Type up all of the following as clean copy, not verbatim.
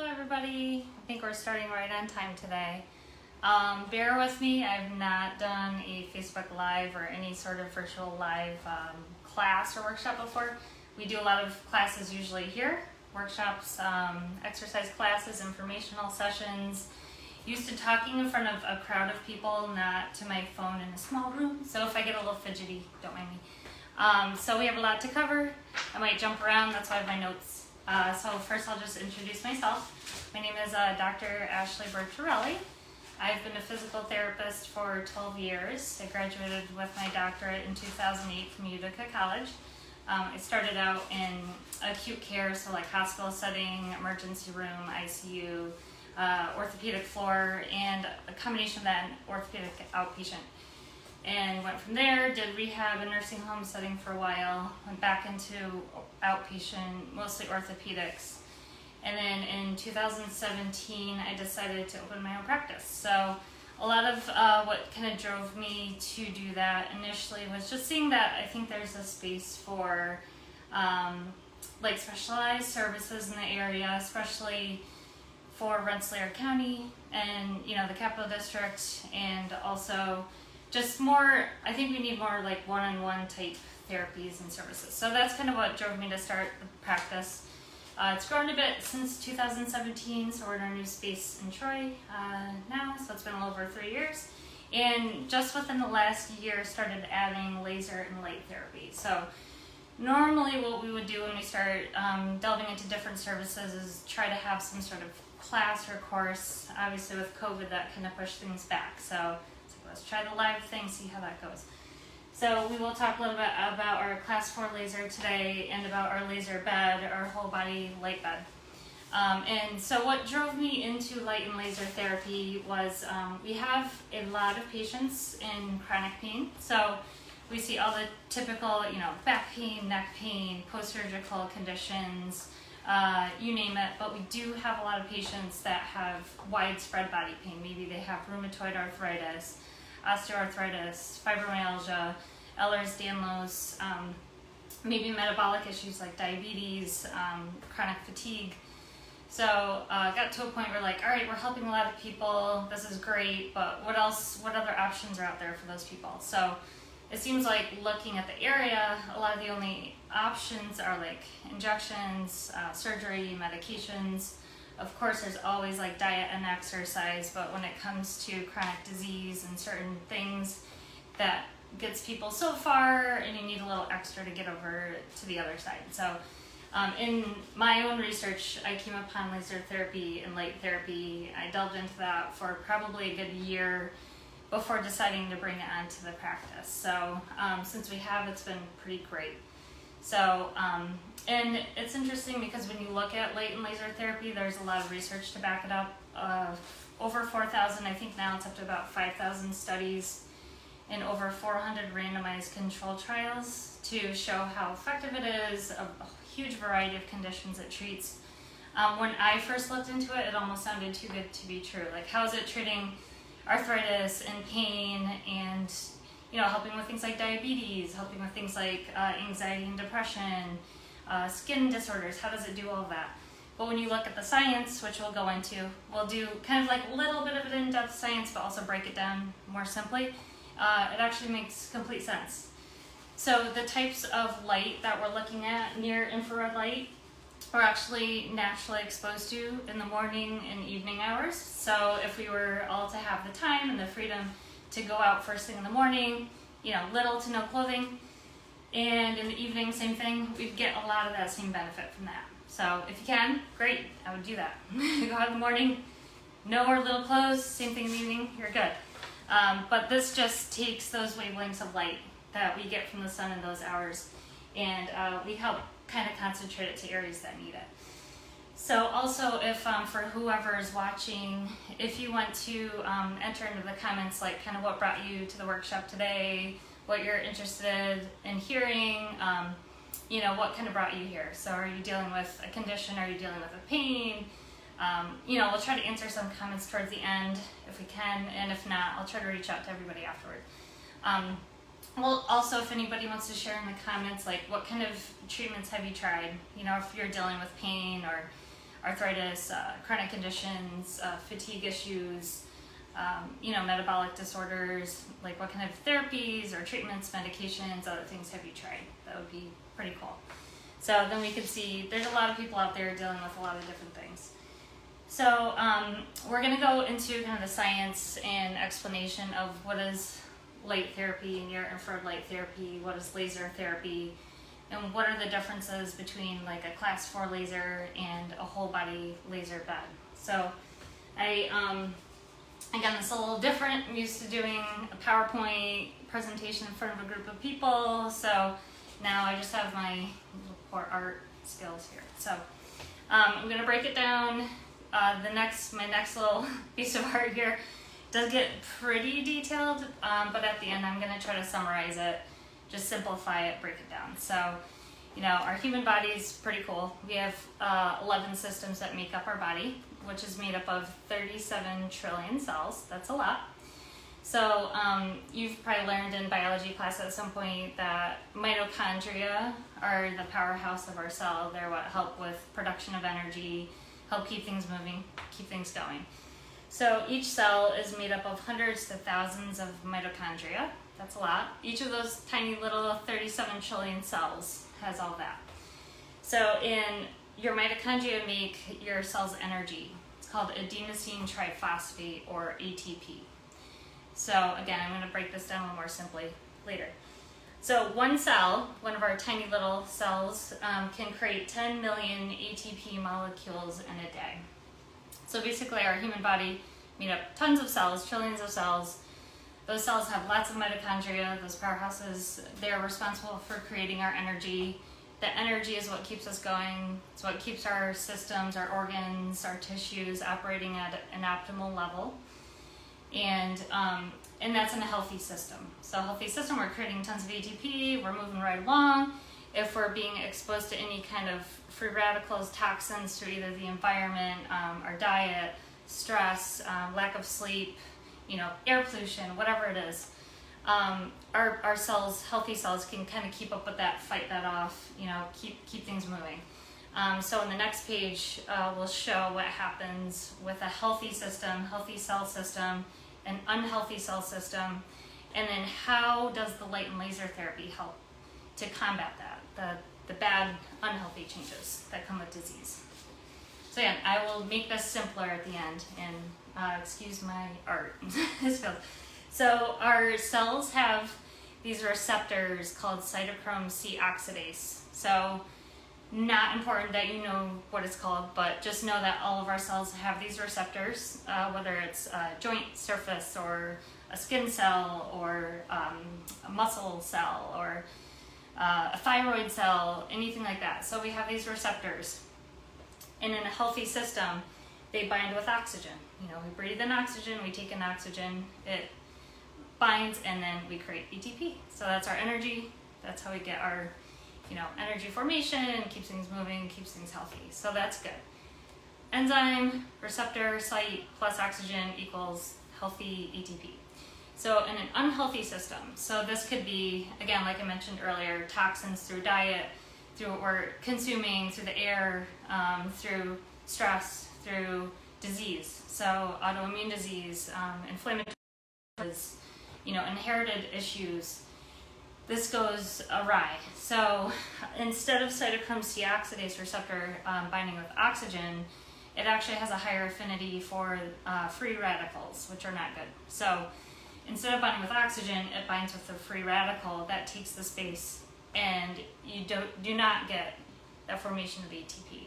everybody. I think we're starting right on time today. Bear with me, I've not done a Facebook Live or any sort of virtual live class or workshop before. We do a lot of classes usually here, workshops, exercise classes, informational sessions. Used to talking in front of a crowd of people, not to my phone in a small room. So if I get a little fidgety, don't mind me. So we have a lot to cover. I might jump around, that's why I have my notes. So first I'll just introduce myself. My name is Dr. Ashley Bertorelli. I've been a physical therapist for 12 years. I graduated with my doctorate in 2008 from Utica College. I started out in acute care, so like hospital setting, emergency room, ICU, orthopedic floor, and a combination of that and orthopedic outpatient. And went from there, did rehab in nursing home setting for a while, went back into outpatient, mostly orthopedics. And then in 2017, I decided to open my own practice. So a lot of what kind of drove me to do that initially was just seeing that I think there's a space for like specialized services in the area, especially for Rensselaer County and the Capital District, and also just more, I think we need more like one-on-one type therapies and services. So that's kind of what drove me to start the practice. It's grown a bit since 2017, so we're in our new space in Troy now, so it's been a little over 3 years. And just within the last year, started adding laser and light therapy. So normally what we would do when we start delving into different services is try to have some sort of class or course. Obviously with COVID, that kind of pushed things back. So let's try the live thing, see how that goes. So we will talk a little bit about our class 4 laser today and about our laser bed, our whole body light bed. And so what drove me into light and laser therapy was we have a lot of patients in chronic pain. So we see all the typical, back pain, neck pain, post-surgical conditions, you name it, but we do have a lot of patients that have widespread body pain. Maybe they have rheumatoid arthritis, osteoarthritis, fibromyalgia, Ehlers-Danlos, maybe metabolic issues like diabetes, chronic fatigue. So got to a point where like, all right, we're helping a lot of people, this is great, but what other options are out there for those people? So it seems like looking at the area, a lot of the only options are like injections, surgery, medications. Of course, there's always like diet and exercise, but when it comes to chronic disease and certain things, that gets people so far and you need a little extra to get over to the other side. So in my own research, I came upon laser therapy and light therapy. I delved into that for probably a good year before deciding to bring it onto the practice. So since we have, it's been pretty great. So, and it's interesting because when you look at light and laser therapy, there's a lot of research to back it up. Over 4,000, I think now it's up to about 5,000 studies and over 400 randomized control trials to show how effective it is, a huge variety of conditions it treats. When I first looked into it, it almost sounded too good to be true. Like, how is it treating arthritis and pain and helping with things like diabetes, helping with things like anxiety and depression, skin disorders, how does it do all of that? But when you look at the science, which we'll go into, we'll do kind of like a little bit of an in-depth science, but also break it down more simply. It actually makes complete sense. So the types of light that we're looking at, near infrared light, we're actually naturally exposed to in the morning and evening hours. So if we were all to have the time and the freedom to go out first thing in the morning, little to no clothing, and in the evening, same thing, we'd get a lot of that same benefit from that. So if you can, great, I would do that. Go out in the morning, no or little clothes, same thing in the evening, you're good. But this just takes those wavelengths of light that we get from the sun in those hours, and we help kind of concentrate it to areas that need it. So also, if for whoever is watching, if you want to enter into the comments like kind of what brought you to the workshop today, what you're interested in hearing, what kind of brought you here. So are you dealing with a condition? Are you dealing with a pain? We'll try to answer some comments towards the end if we can, and if not, I'll try to reach out to everybody afterward. Well, also, if anybody wants to share in the comments, like what kind of treatments have you tried? If you're dealing with pain or arthritis, chronic conditions, fatigue issues, metabolic disorders, like what kind of therapies or treatments, medications, other things have you tried? That would be pretty cool. So then we can see there's a lot of people out there dealing with a lot of different things. So we're going to go into kind of the science and explanation of what is light therapy, near infrared light therapy, what is laser therapy, and what are the differences between like a class 4 laser and a whole body laser bed. So again, this is a little different. I'm used to doing a PowerPoint presentation in front of a group of people, so now I just have my poor art skills here. So I'm going to break it down. My next little piece of art here does get pretty detailed, but at the end I'm going to try to summarize it, just simplify it, break it down. So, our human body is pretty cool. We have 11 systems that make up our body, which is made up of 37 trillion cells. That's a lot. So you've probably learned in biology class at some point that mitochondria are the powerhouse of our cell. They're what help with production of energy, help keep things moving, keep things going. So each cell is made up of hundreds to thousands of mitochondria. That's a lot. Each of those tiny little 37 trillion cells has all that. So your mitochondria make your cell's energy. It's called adenosine triphosphate, or ATP. So again, I'm going to break this down a little more simply later. So one cell, one of our tiny little cells, can create 10 million ATP molecules in a day. So basically our human body made up tons of cells, trillions of cells. Those cells have lots of mitochondria, those powerhouses. They're responsible for creating our energy. The energy is what keeps us going. It's what keeps our systems, our organs, our tissues operating at an optimal level. And that's in a healthy system. So a healthy system, we're creating tons of ATP, we're moving right along. If we're being exposed to any kind of free radicals, toxins through either the environment, our diet, stress, lack of sleep, air pollution, whatever it is, our cells, healthy cells, can kind of keep up with that, fight that off, keep things moving. So in the next page, we'll show what happens with a healthy system, healthy cell system, an unhealthy cell system, and then how does the light and laser therapy help to combat that, the bad, unhealthy changes that come with disease. So again, I will make this simpler at the end, and excuse my art. So our cells have these receptors called cytochrome C oxidase. So not important that you know what it's called, but just know that all of our cells have these receptors, whether it's a joint surface or a skin cell or a muscle cell or a thyroid cell, anything like that. So we have these receptors. And in a healthy system, they bind with oxygen. We breathe in oxygen, we take in oxygen, it binds, and then we create ATP. So that's our energy. That's how we get our energy formation, keeps things moving, keeps things healthy. So that's good. Enzyme, receptor, site plus oxygen equals healthy ATP. So in an unhealthy system, so this could be, again, like I mentioned earlier, toxins through diet, through what we're consuming, through the air, through stress, through disease. So autoimmune disease, inflammatory, inherited issues. This goes awry. So instead of cytochrome C oxidase receptor binding with oxygen, it actually has a higher affinity for free radicals, which are not good. So instead of binding with oxygen, it binds with the free radical that takes the space, and you do not get that formation of ATP.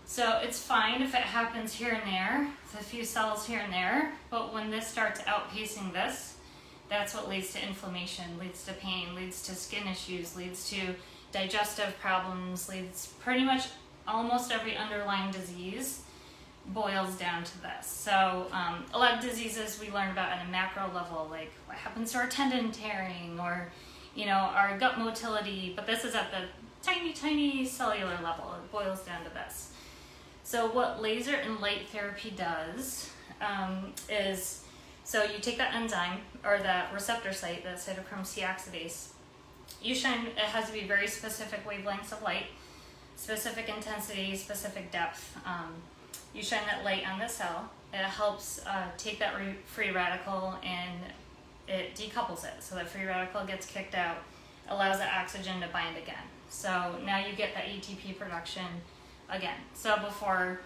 So it's fine if it happens here and there, with a few cells here and there, but when this starts outpacing this, that's what leads to inflammation, leads to pain, leads to skin issues, leads to digestive problems, leads pretty much almost every underlying disease boils down to this. So a lot of diseases we learn about at a macro level, like what happens to our tendon tearing or our gut motility, but this is at the tiny, tiny cellular level. It boils down to this. So what laser and light therapy does is, so you take that enzyme or that receptor site, the cytochrome C oxidase, it has to be very specific wavelengths of light. specific intensity, specific depth. You shine that light on the cell. It helps take that free radical and it decouples it. So that free radical gets kicked out, allows the oxygen to bind again. So now you get that ATP production again. So before,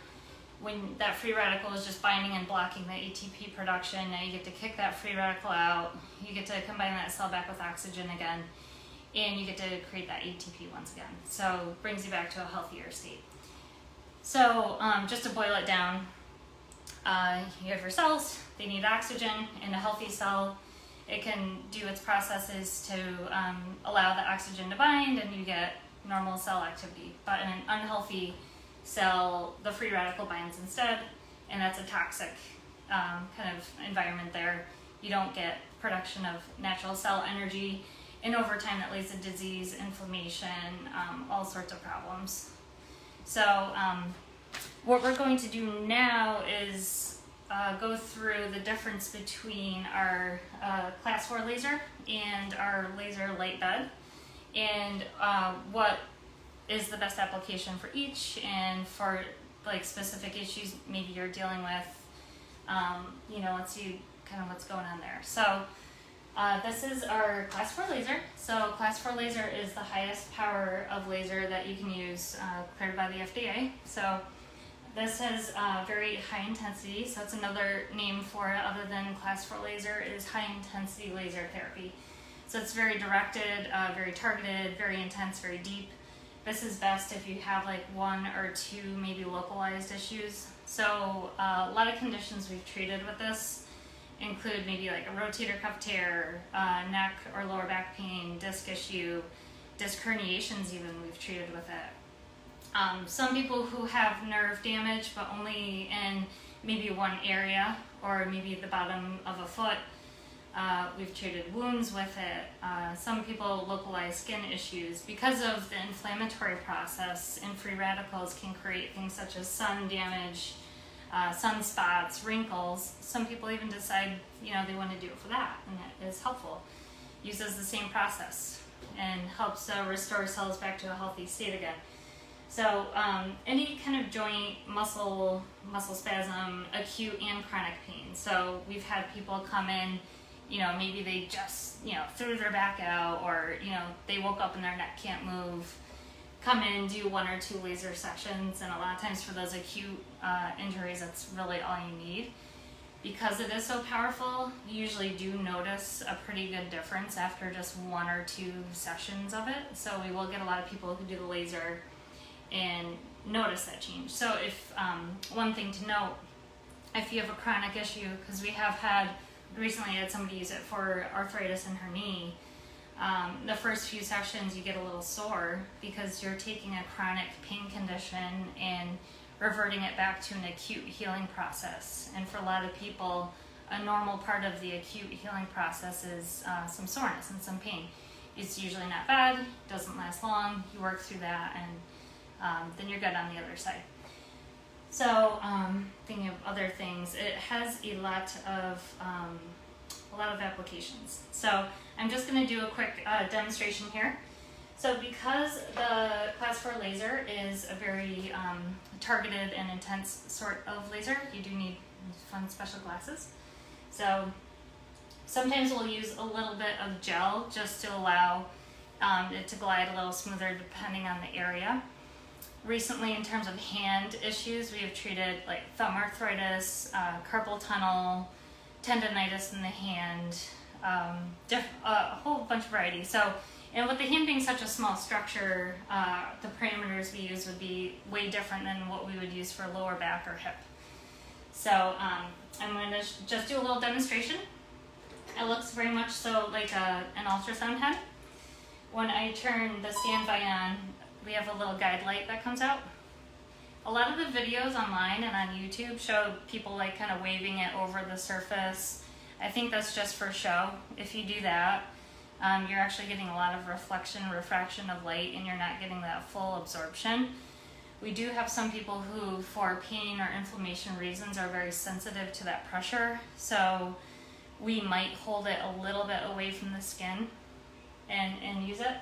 when that free radical is just binding and blocking the ATP production, now you get to kick that free radical out, you get to combine that cell back with oxygen again, and you get to create that ATP once again. So it brings you back to a healthier state. So just to boil it down, you have your cells, they need oxygen. In a healthy cell, it can do its processes to allow the oxygen to bind and you get normal cell activity. But in an unhealthy cell, the free radical binds instead, and that's a toxic kind of environment there. You don't get production of natural cell energy, and over time that leads to disease, inflammation, all sorts of problems. So what we're going to do now is go through the difference between our class 4 laser and our laser light bed, and what is the best application for each, and for like specific issues maybe you're dealing with, let's see kind of what's going on there. So this is our class 4 laser. So class 4 laser is the highest power of laser that you can use, cleared by the FDA. So this has very high intensity, so it's another name for it other than class 4 laser is high intensity laser therapy. So it's very directed, very targeted, very intense, very deep. This is best if you have like 1 or 2 maybe localized issues. So a lot of conditions we've treated with this include maybe like a rotator cuff tear, neck or lower back pain, disc issue, disc herniations even we've treated with it. Some people who have nerve damage, but only in maybe one area or maybe the bottom of a foot, we've treated wounds with it. Some people localize skin issues. Because of the inflammatory process, and free radicals can create things such as sun damage, sunspots, wrinkles. Some people even decide, they want to do it for that, and it is helpful. Uses the same process and helps restore cells back to a healthy state again. So any kind of joint, muscle spasm, acute and chronic pain. So we've had people come in, maybe they just, threw their back out, or, they woke up and their neck can't move. Come in, do 1 or 2 laser sessions, and a lot of times for those acute injuries, that's really all you need. Because it is so powerful, you usually do notice a pretty good difference after just 1 or 2 sessions of it. So we will get a lot of people who do the laser and notice that change. So if one thing to note, if you have a chronic issue, because we have recently had somebody use it for arthritis in her knee, the first few sessions you get a little sore because you're taking a chronic pain condition and reverting it back to an acute healing process. And for a lot of people, a normal part of the acute healing process is some soreness and some pain. It's usually not bad, doesn't last long, you work through that, and then you're good on the other side. So thinking of other things, it has a lot of applications. So I'm just going to do a quick demonstration here. So because the class 4 laser is a very targeted and intense sort of laser, you do need fun special glasses. So sometimes we'll use a little bit of gel just to allow it to glide a little smoother depending on the area. Recently, in terms of hand issues, we have treated like thumb arthritis, carpal tunnel, tendonitis in the hand, a whole bunch of variety. So, and with the hand being such a small structure, the parameters we use would be way different than what we would use for lower back or hip. So I'm going to just do a little demonstration. It looks very much so like an ultrasound head. When I turn the standby on, we have a little guide light that comes out. A lot of the videos online and on YouTube show people like kind of waving it over the surface. I think that's just for show. If you do that, you're actually getting a lot of refraction of light, and you're not getting that full absorption. We do have some people who, for pain or inflammation reasons, are very sensitive to that pressure. So we might hold it a little bit away from the skin and use it.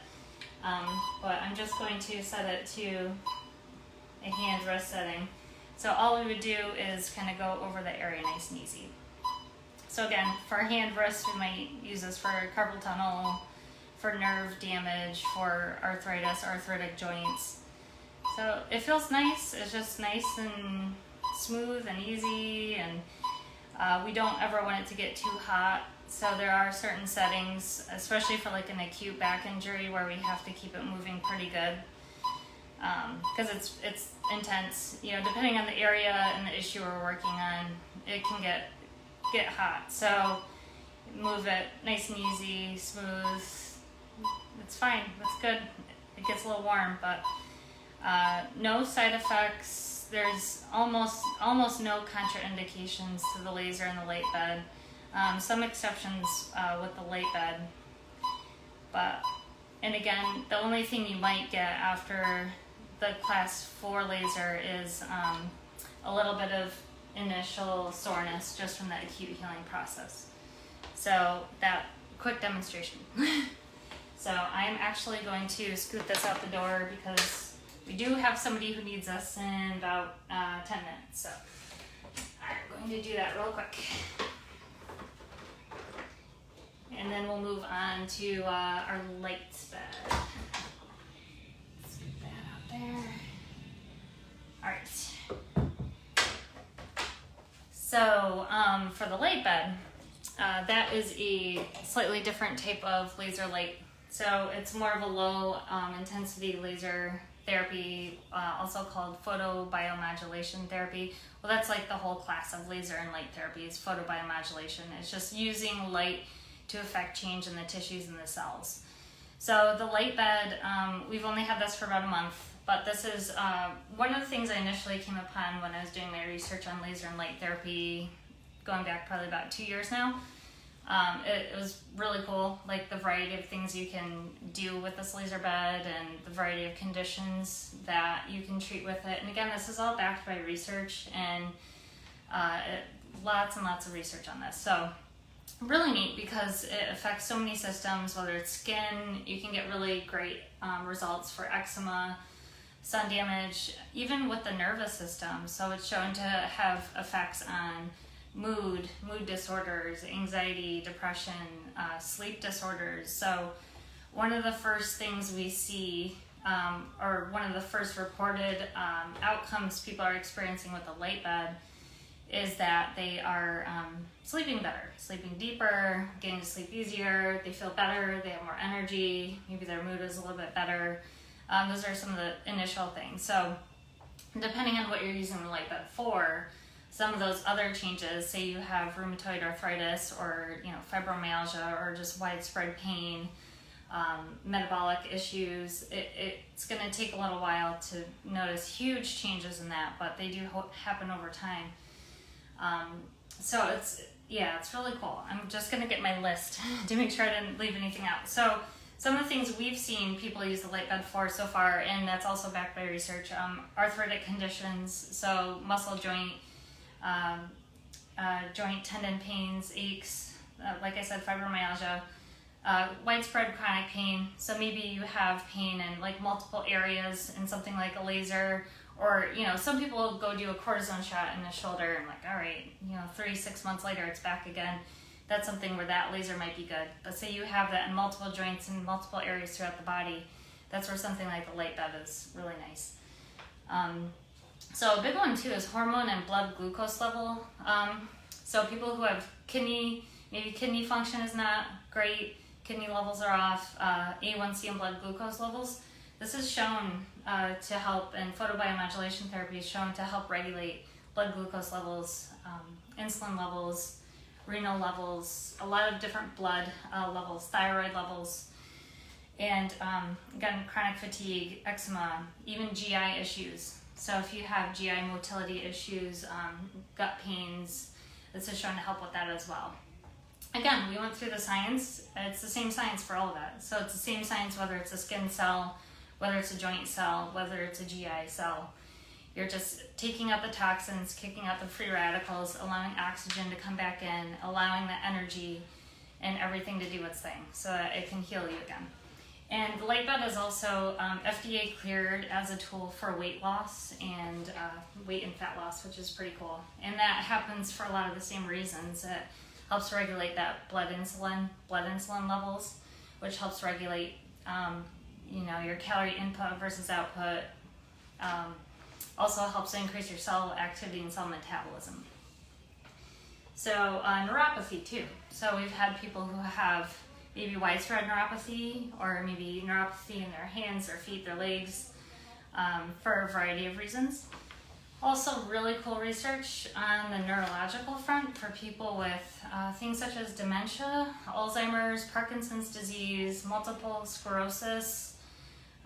but I'm just going to set it to a hand wrist setting. So all we would do is kind of go over the area nice and easy. So again, for hand wrist, we might use this for carpal tunnel, for nerve damage, for arthritis, arthritic joints. So it feels nice. It's just nice and smooth and easy, and we don't ever want it to get too hot. So there are certain settings, especially for like an acute back injury, where we have to keep it moving pretty good, because it's intense. You know, depending on the area and the issue we're working on, it can get hot. So move it nice and easy, smooth. It's fine. It's good. It gets a little warm, but no side effects. There's almost no contraindications to the laser in the light bed. Some exceptions with the light bed, and again, the only thing you might get after the class 4 laser is a little bit of initial soreness just from the acute healing process. So that quick demonstration. So I'm actually going to scoot this out the door because we do have somebody who needs us in about 10 minutes. So I'm going to do that real quick. And then we'll move on to our light bed. Let's get that out there. All right. So for the light bed, that is a slightly different type of laser light. So it's more of a low intensity laser therapy, also called photobiomodulation therapy. Well, that's like the whole class of laser and light therapy is photobiomodulation. It's just using light to affect change in the tissues and the cells. So the light bed, we've only had this for about a month, but this is one of the things I initially came upon when I was doing my research on laser and light therapy, going back probably about 2 years now. It was really cool, like the variety of things you can do with this laser bed and the variety of conditions that you can treat with it. And again, this is all backed by research and lots and lots of research on this. So really neat because it affects so many systems, whether it's skin, you can get really great results for eczema, sun damage, even with the nervous system. So it's shown to have effects on mood disorders, anxiety, depression, sleep disorders. So one of the first things we see, or one of the first reported outcomes people are experiencing with the light bed is that they are sleeping better, sleeping deeper, getting to sleep easier, they feel better, they have more energy, maybe their mood is a little bit better. Those are some of the initial things. So depending on what you're using the light bed for, some of those other changes, say you have rheumatoid arthritis or fibromyalgia or just widespread pain, metabolic issues, it's going to take a little while to notice huge changes in that, but they do happen over time. So it's really cool. I'm just going to get my list to make sure I didn't leave anything out. So some of the things we've seen people use the light bed for so far, and that's also backed by research, arthritic conditions, so muscle joint, joint tendon pains, aches, like I said, fibromyalgia, widespread chronic pain. So maybe you have pain in like multiple areas in something like a laser, or some people go do a cortisone shot in the shoulder and like, all right, 3-6 months later it's back again. That's something where that laser might be good. But say you have that in multiple joints and multiple areas throughout the body, that's where something like the light bed is really nice. So a big one too is hormone and blood glucose level. So people who have maybe kidney function is not great, kidney levels are off, A1C and blood glucose levels. This is shown to help, and photobiomodulation therapy is shown to help regulate blood glucose levels, insulin levels, renal levels, a lot of different blood levels, thyroid levels, and again, chronic fatigue, eczema, even GI issues. So if you have GI motility issues, gut pains, this is shown to help with that as well. Again, we went through the science. It's the same science for all of that. So it's the same science whether it's a skin cell, whether it's a joint cell, whether it's a GI cell. You're just taking out the toxins, kicking out the free radicals, allowing oxygen to come back in, allowing the energy and everything to do its thing so that it can heal you again. And the light bed is also FDA cleared as a tool for weight loss and weight and fat loss, which is pretty cool. And that happens for a lot of the same reasons. It helps regulate that blood insulin levels, which helps regulate your calorie input versus output. Also helps increase your cell activity and cell metabolism. So neuropathy too. So we've had people who have maybe widespread neuropathy, or maybe neuropathy in their hands, their feet, their legs, for a variety of reasons. Also really cool research on the neurological front for people with things such as dementia, Alzheimer's, Parkinson's disease, multiple sclerosis,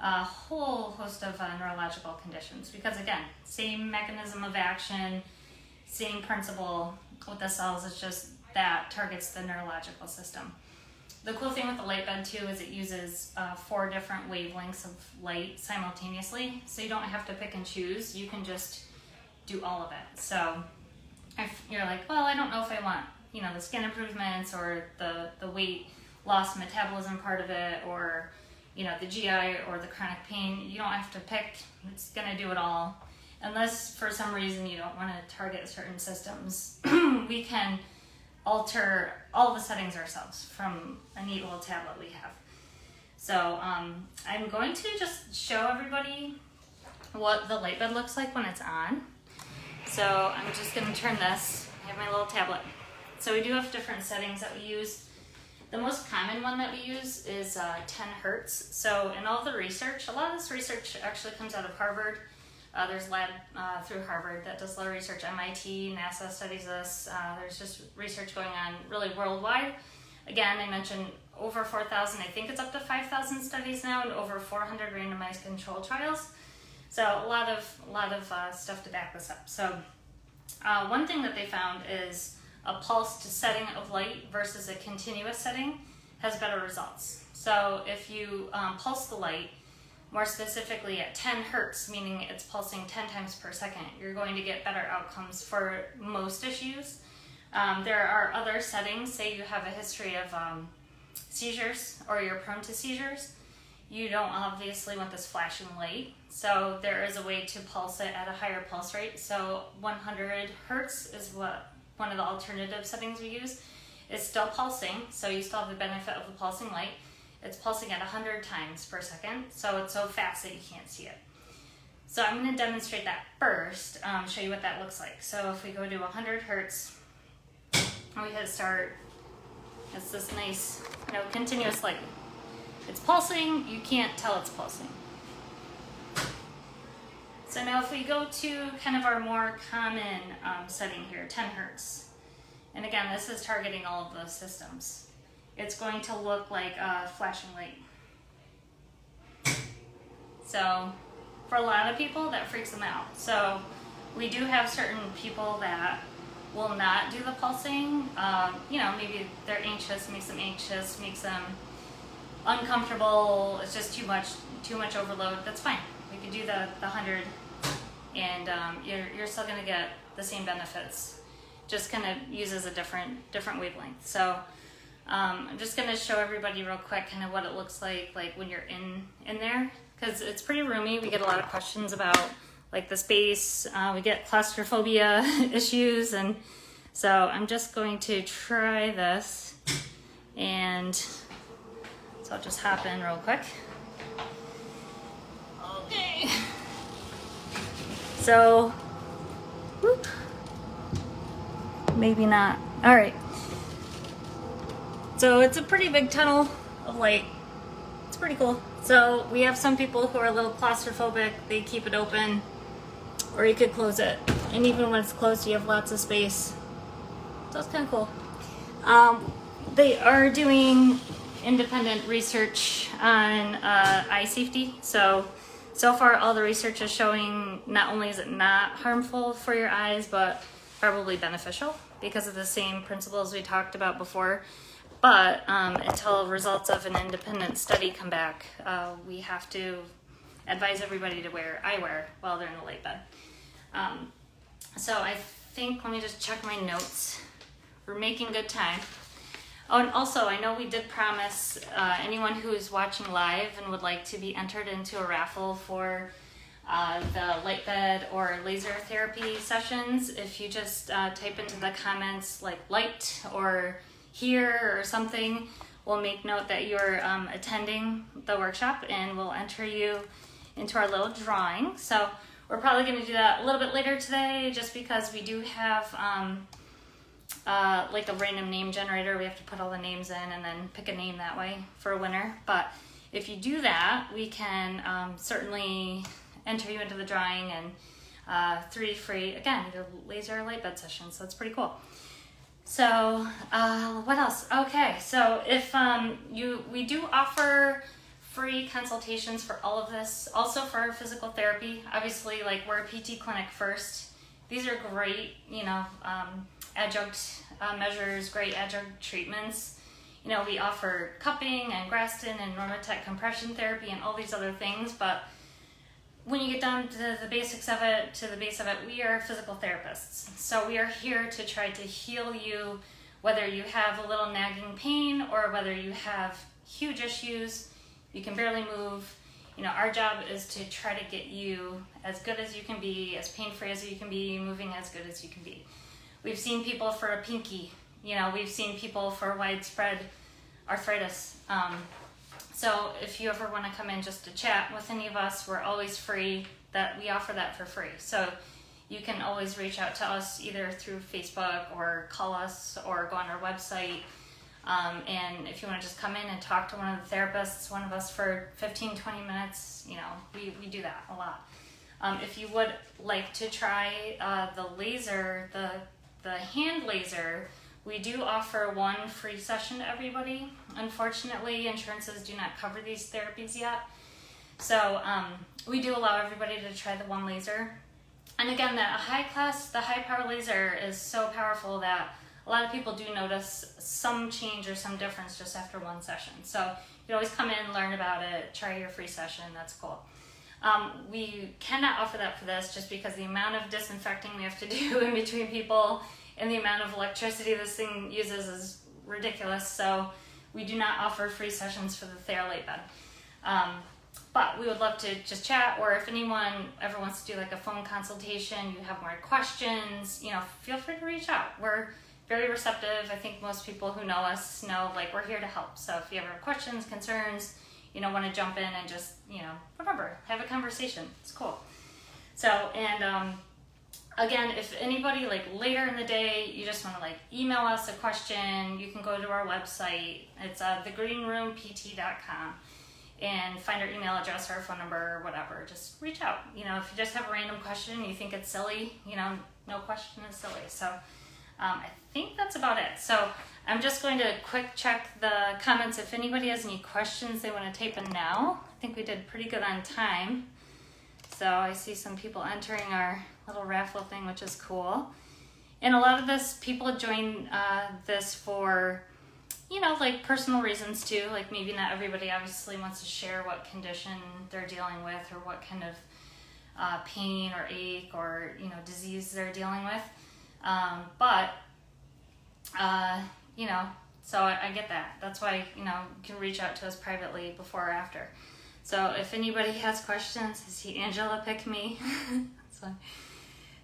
a whole host of neurological conditions. Because again, same mechanism of action, same principle with the cells, it's just that targets the neurological system. The cool thing with the light bed too is it uses 4 different wavelengths of light simultaneously, so you don't have to pick and choose. You can just do all of it. So if you're like, well, I don't know if I want, the skin improvements or the weight loss metabolism part of it, or the GI or the chronic pain, you don't have to pick. It's gonna do it all. Unless for some reason you don't want to target certain systems, we can alter all the settings ourselves from a neat little tablet we have. So I'm going to just show everybody what the light bed looks like when it's on. So I'm just going to turn this. I have my little tablet. So we do have different settings that we use. The most common one that we use is 10 hertz. So in all the research, a lot of this research actually comes out of Harvard. There's a lab through Harvard that does a lot of research. MIT, NASA studies this. There's just research going on really worldwide. Again, I mentioned over 4,000, I think it's up to 5,000 studies now, and over 400 randomized control trials. So a lot of stuff to back this up. So one thing that they found is a pulsed setting of light versus a continuous setting has better results. So if you pulse the light, more specifically at 10 hertz, meaning it's pulsing 10 times per second, you're going to get better outcomes for most issues. There are other settings, say you have a history of seizures or you're prone to seizures. You don't obviously want this flashing light, so there is a way to pulse it at a higher pulse rate. So 100 hertz is what one of the alternative settings we use. It's still pulsing, so you still have the benefit of the pulsing light. It's pulsing at 100 times per second, so it's so fast that you can't see it. So I'm going to demonstrate that first, show you what that looks like. So if we go to 100 hertz, and we hit start, it's this nice, continuous light. It's pulsing, you can't tell it's pulsing. So now if we go to kind of our more common setting here, 10 hertz, and again, this is targeting all of those systems. It's going to look like a flashing light. So for a lot of people, that freaks them out. So we do have certain people that will not do the pulsing. Maybe they're anxious, makes them uncomfortable. It's just too much overload. That's fine. We could do the 100, and you're still going to get the same benefits. Just kind of uses a different wavelength. So I'm just going to show everybody real quick kind of what it looks like when you're in there, because it's pretty roomy. We get a lot of questions about like the space. We get claustrophobia issues, and so I'm just going to try this, and so I'll just hop in real quick. Okay. So, whoop. Maybe not. All right. So it's a pretty big tunnel of light. It's pretty cool. So we have some people who are a little claustrophobic. They keep it open, or you could close it. And even when it's closed, you have lots of space. So it's kind of cool. They are doing independent research on eye safety. So far all the research is showing not only is it not harmful for your eyes, but probably beneficial because of the same principles we talked about before. But until results of an independent study come back, we have to advise everybody to wear eyewear while they're in the light bed. So I think, let me just check my notes. We're making good time. Oh, and also, I know we did promise anyone who is watching live and would like to be entered into a raffle for the light bed or laser therapy sessions. If you just type into the comments like light or here or something, we'll make note that you're attending the workshop and we'll enter you into our little drawing. So we're probably going to do that a little bit later today just because we do have like a random name generator. We have to put all the names in and then pick a name that way for a winner. But if you do that, we can certainly enter you into the drawing and 3 free, again, either laser or light bed sessions. So that's pretty cool. So what else? Okay, so if we do offer free consultations for all of this, also for physical therapy. Obviously, like we're a PT clinic first. These are great, adjunct measures, great adjunct treatments. We offer cupping and Graston and Normatec compression therapy and all these other things, but when you get down to the basics of it, to the base of it, we are physical therapists. So we are here to try to heal you, whether you have a little nagging pain or whether you have huge issues, you can barely move. Our job is to try to get you as good as you can be, as pain-free as you can be, moving as good as you can be. We've seen people for a pinky, we've seen people for widespread arthritis. So if you ever want to come in just to chat with any of us, we're always free. That we offer that for free. So you can always reach out to us either through Facebook or call us or go on our website. And if you want to just come in and talk to one of the therapists, one of us for 15, 20 minutes, we do that a lot. If you would like to try the laser, the hand laser, we do offer 1 free session to everybody. Unfortunately, insurances do not cover these therapies yet. So we do allow everybody to try the 1 laser. And again, the high power laser is so powerful that a lot of people do notice some change or some difference just after 1 session. So you can always come in, learn about it, try your free session. That's cool. We cannot offer that for this just because the amount of disinfecting we have to do in between people and the amount of electricity this thing uses is ridiculous. So we do not offer free sessions for the TheraLight bed. But we would love to just chat, or if anyone ever wants to do like a phone consultation, you have more questions, feel free to reach out. We're very receptive. I think most people who know us know like we're here to help. So if you ever have questions, concerns, want to jump in and just, whatever, have a conversation. It's cool. So, and again, if anybody like later in the day, you just want to like email us a question, you can go to our website. It's thegreenroompt.com and find our email address or our phone number or whatever. Just reach out. If you just have a random question and you think it's silly, no question is silly. So I think that's about it. So I'm just going to quick check the comments. If anybody has any questions they want to type in now. I think we did pretty good on time. So I see some people entering our little raffle thing, which is cool. And a lot of this, people join this for, like personal reasons too. Like maybe not everybody obviously wants to share what condition they're dealing with or what kind of pain or ache or, disease they're dealing with. So I get that. That's why, you can reach out to us privately before or after. So if anybody has questions, I see Angela pick me. That's fine.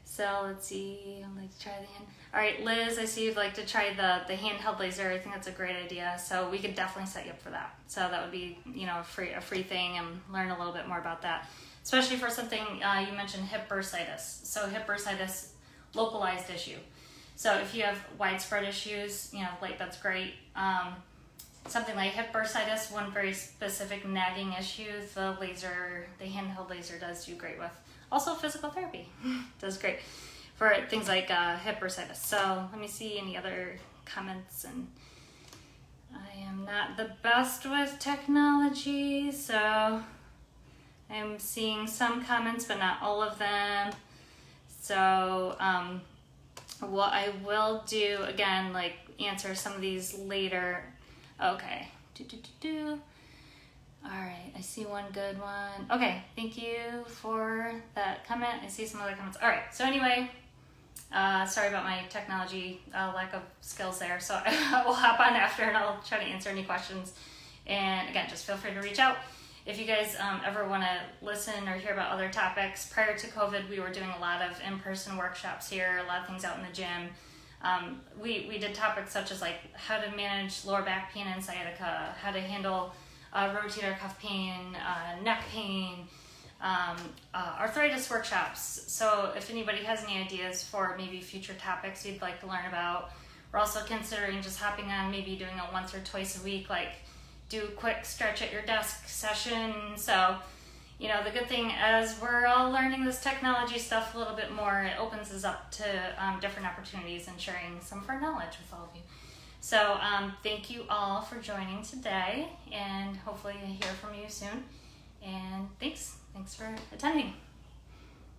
So let's see, I'd like to try the hand. All right, Liz, I see you'd like to try the handheld laser. I think that's a great idea. So we could definitely set you up for that. So that would be, a free thing and learn a little bit more about that. Especially for something, you mentioned hip bursitis. So hip bursitis, localized issue. So if you have widespread issues, light bed's great. Something like hip bursitis, one very specific nagging issue, the handheld laser does do great with. Also physical therapy does great for things like hip bursitis. So let me see any other comments. And I am not the best with technology, so I'm seeing some comments, but not all of them. So what I will do, again, like answer some of these later. Okay. All right, I see one good one. Okay, thank you for that comment. I see some other comments. All right, so anyway, Sorry about my technology lack of skills there. So I will hop on after and I'll try to answer any questions. And again, just feel free to reach out. If you guys ever want to listen or hear about other topics, prior to COVID, we were doing a lot of in-person workshops here, a lot of things out in the gym. We did topics such as like how to manage lower back pain and sciatica, how to handle rotator cuff pain, neck pain, arthritis workshops. So if anybody has any ideas for maybe future topics you'd like to learn about, we're also considering just hopping on, maybe doing it once or twice a week, like do a quick stretch at your desk session. So, you know, the good thing as we're all learning this technology stuff a little bit more, it opens us up to different opportunities and sharing some of our knowledge with all of you. So thank you all for joining today, and hopefully I hear from you soon. And thanks for attending.